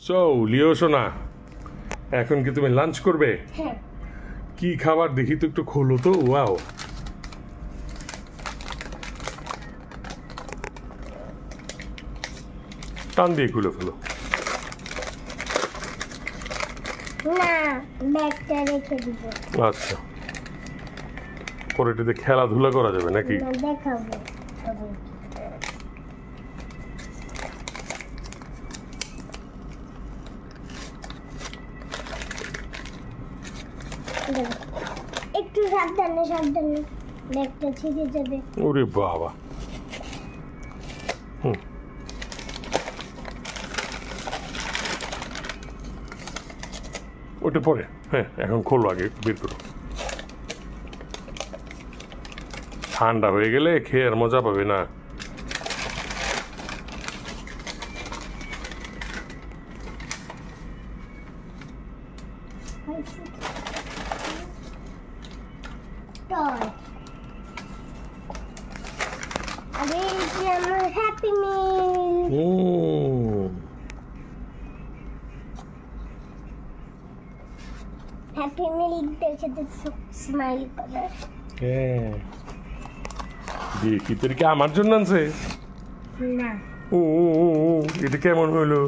So লিও সোনা, এখন কি তুমি লাঞ্চ করবে? হ্যাঁ। কি খাবার দেখি তো, একটু খোলো তো। ওয়াও, টান দিয়ে খুলে ফেলো। না, ব্যাগটা রেখে দিব। আচ্ছা, পরে এটাতে খেলাধুলা করা যাবে নাকি? না, দেখাবো সবাই। একটু সাবধানে সাবধানে, ব্যাগটা ছিঁড়ে যাবে। ওরে বাবা। ওটা পরে, হ্যাঁ এখন খোলো, আগে বের করো। ঠান্ডা হয়ে গেলে খেয়ে আর মজা পাবে না। টয়। আরে এটা আমার হ্যাপি মিল। হ্যাপি মিল দেখে তো স্মাইল করে। হ্যাঁ, দেখি তোর কি আমার জন্য আনছে? না, ও এটা কেমন হলো?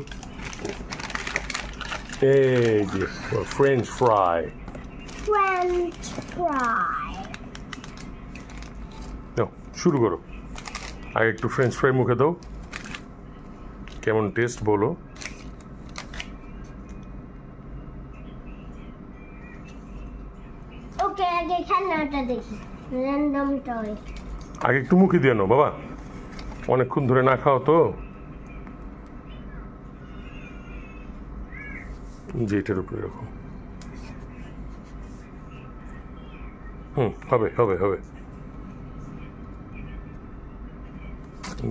এই যে ফ্রেঞ্চ ফ্রাই। French fry. নাও, শুরু করো। আগে একটু ফ্রেঞ্চ ফ্রাই মুখে দাও, কেমন টেস্ট বলো। ওকে, আগে খেলনাটা দেখি। Random toy. আগে একটু মুখে দিয়ে নাও বাবা, অনেকক্ষণ ধরে না খাও তো। যে এটার উপরে রাখো। হবে হবে হবে।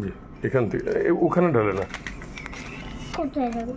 জি, এখান থেকে ওখানে ঢালে না। কোথায় যাবে?